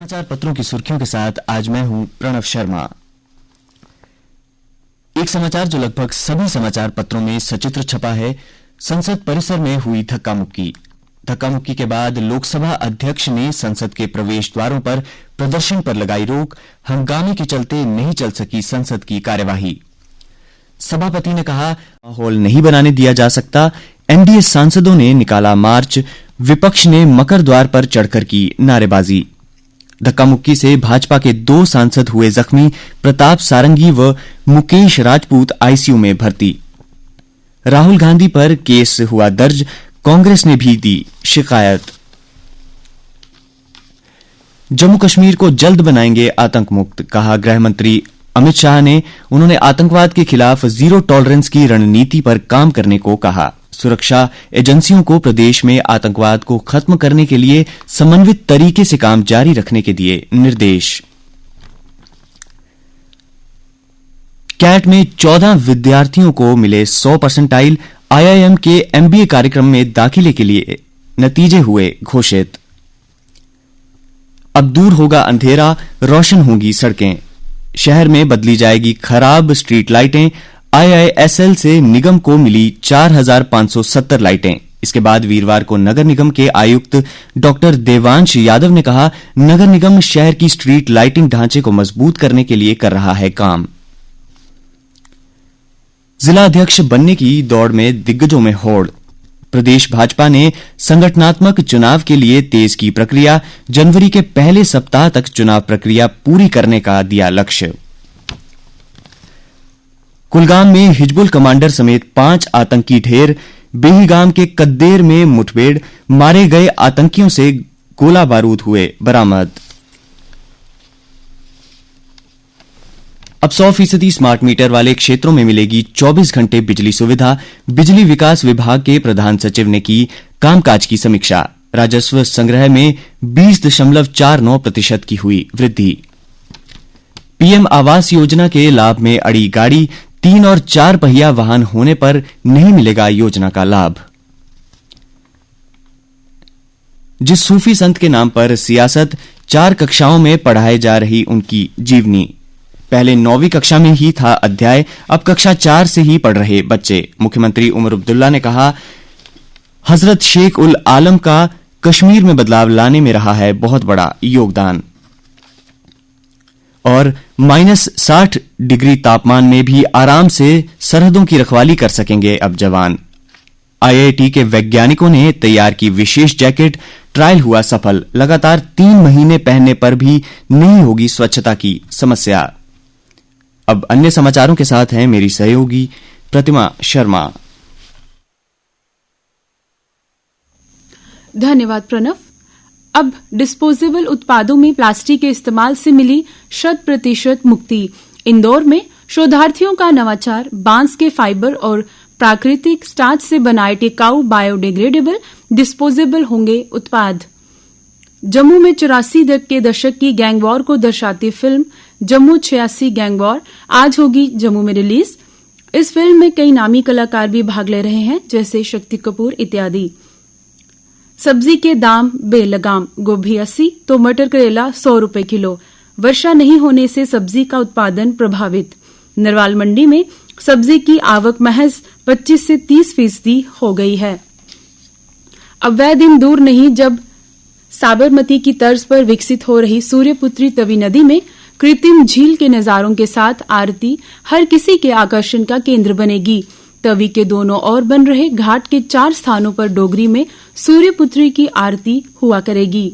समाचार पत्रों की सुर्खियों के साथ आज मैं हूं प्रणव शर्मा। एक समाचार जो लगभग सभी समाचार पत्रों में सचित्र छपा है। संसद परिसर में हुई धक्का-मुक्की के बाद लोकसभा अध्यक्ष ने संसद के प्रवेश द्वारों पर प्रदर्शन पर लगाई रोक। हंगामे के चलते नहीं चल सकी संसद की कार्यवाही। सभापति ने कहा, माहौल नहीं बनाने दिया जा सकता। एनडीए सांसदों ने निकाला मार्च, विपक्ष ने मकर द्वार पर चढ़कर की नारेबाजी। धक्का-मुक्की से भाजपा के 2 सांसद हुए जख्मी। प्रताप सारंगी व मुकेश राजपूत आईसीयू में भर्ती। राहुल गांधी पर केस हुआ दर्ज, कांग्रेस ने भी दी शिकायत। जम्मू कश्मीर को जल्द बनाएंगे आतंक मुक्त, कहा गृह मंत्री अमित शाह ने। उन्होंने आतंकवाद के खिलाफ जीरो टॉलरेंस की रणनीति पर काम करने को कहा। सुरक्षा एजेंसियों को प्रदेश में आतंकवाद को खत्म करने के लिए समन्वित तरीके से काम जारी रखने के दिए निर्देश। कैट में 14 विद्यार्थियों को मिले 100 परसेंटाइल। आईआईएम के एमबीए कार्यक्रम में दाखिले के लिए नतीजे हुए घोषित। अब दूर होगा अंधेरा, रोशन होंगी सड़कें। शहर में बदली जाएगी खराब स्ट्रीट लाइटें। आईआईएसएल से निगम को मिली 4570 लाइटें। इसके बाद वीरवार को नगर निगम के आयुक्त डॉक्टर देवांश यादव ने कहा, नगर निगम शहर की स्ट्रीट लाइटिंग ढांचे को मजबूत करने के लिए कर रहा है काम। जिला अध्यक्ष बनने की दौड़ में दिग्गजों में होड़। प्रदेश भाजपा ने संगठनात्मक चुनाव के लिए तेज की प्रक्रिया। जनवरी के पहले सप्ताह तक चुनाव प्रक्रिया पूरी करने का दिया लक्ष्य। कुलगाम में हिजबुल कमांडर समेत 5 आतंकी ढेर। बेहीगाम के कद्देर में मुठभेड़, मारे गए आतंकियों से गोला बारूद हुए बरामद। अब 100% स्मार्ट मीटर वाले क्षेत्रों में मिलेगी 24 घंटे बिजली सुविधा। बिजली विकास विभाग के प्रधान सचिव ने की कामकाज की समीक्षा। राजस्व संग्रह में 20.49% की हुई वृद्धि। पीएम आवास योजना के लाभ में अड़ी गाड़ी। 3 और 4 पहिया वाहन होने पर नहीं मिलेगा योजना का लाभ। जिस सूफी संत के नाम पर सियासत, 4 कक्षाओं में पढ़ाए जा रही उनकी जीवनी। पहले 9वीं कक्षा में ही था अध्याय, अब कक्षा 4 से ही पढ़ रहे बच्चे। मुख्यमंत्री उमर अब्दुल्ला ने कहा, हजरत शेख उल आलम का कश्मीर में बदलाव लाने में रहा है बहुत बड़ा योगदान। और -60 डिग्री तापमान में भी आराम से सरहदों की रखवाली कर सकेंगे अब जवान। आईआईटी के वैज्ञानिकों ने तैयार की विशेष जैकेट, ट्रायल हुआ सफल। लगातार 3 महीने पहनने पर भी नहीं होगी स्वच्छता की समस्या। अब अन्य समाचारों के साथ हैं मेरी सहयोगी प्रतिमा शर्मा। धन्यवाद प्रणव। अब डिस्पोजेबल उत्पादों में प्लास्टिक के इस्तेमाल से मिली 100% मुक्ति। इंदौर में शोधार्थियों का नवाचार। बांस के फाइबर और प्राकृतिक स्टार्च से बनाए टिकाऊ बायोडिग्रेडेबल डिस्पोजेबल होंगे उत्पाद। जम्मू में 84 के दशक की गैंग वॉर को दर्शाती फिल्म जम्मू 86 गैंग वॉर आज होगी जम्मू में रिलीज। इस फिल्म में कई नामी कलाकार भी भाग ले रहे हैं, जैसे शक्ति कपूर इत्यादि। सब्जी के दाम बेलगाम। गोभी 80 तो मटर करेला 100 रुपए किलो। वर्षा नहीं होने से सब्जी का उत्पादन प्रभावित। नरवाल मंडी में सब्जी की आवक महज 25 से 30% हो गई है। अब वह दिन दूर नहीं जब साबरमती की तर्ज पर विकसित हो रही सूर्यपुत्री तवी नदी में कृत्रिम झील के नजारों के साथ आरती हर किसी के आकर्षण का केंद्र बनेगी। तवी के दोनों ओर बन रहे घाट के 4 स्थानों पर डोगरी में सूर्यपुत्री की आरती हुआ करेगी।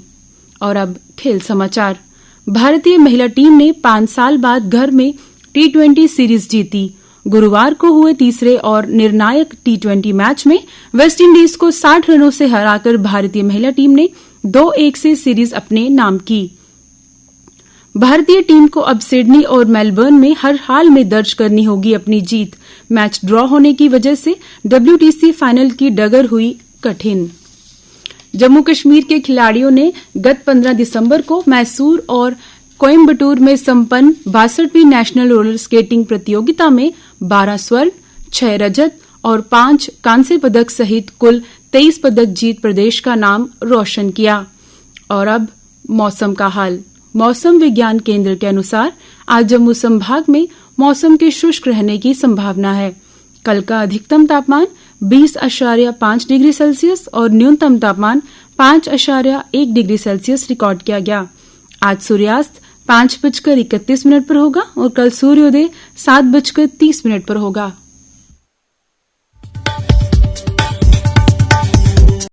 और अब खेल समाचार। भारतीय महिला टीम ने 5 साल बाद घर में T20 सीरीज जीती। गुरुवार को हुए तीसरे और निर्णायक T20 मैच में वेस्टइंडीज को 60 रनों से हराकर भारतीय महिला टीम ने 2-1 से सीरीज अपने नाम की। भारतीय टीम को अब सिडनी और मेलबर्न में हर हाल में दर्ज करनी होगी अपनी जीत। मैच ड्रॉ होने की वजह से WTC फाइनल की डगर हुई कठिन। जम्मू कश्मीर के खिलाड़ियों ने गत 15 दिसंबर को मैसूर और कोयम्बटूर में संपन्न 62वीं नेशनल रोलर स्केटिंग प्रतियोगिता में 12 स्वर्ण, 6 रजत और 5 कांस्य पदक सहित कुल 23 पदक जीत प्रदेश का नाम रोशन किया। और अब मौसम का हाल। मौसम विज्ञान केंद्र के अनुसार आज जम्मू संभाग में मौसम के शुष्क रहने की संभावना है। कल का अधिकतम तापमान 20.5 डिग्री सेल्सियस और न्यूनतम तापमान 5.1 डिग्री सेल्सियस रिकॉर्ड किया गया। आज सूर्यास्त 5:31 पर होगा और कल सूर्योदय 7:30 पर होगा।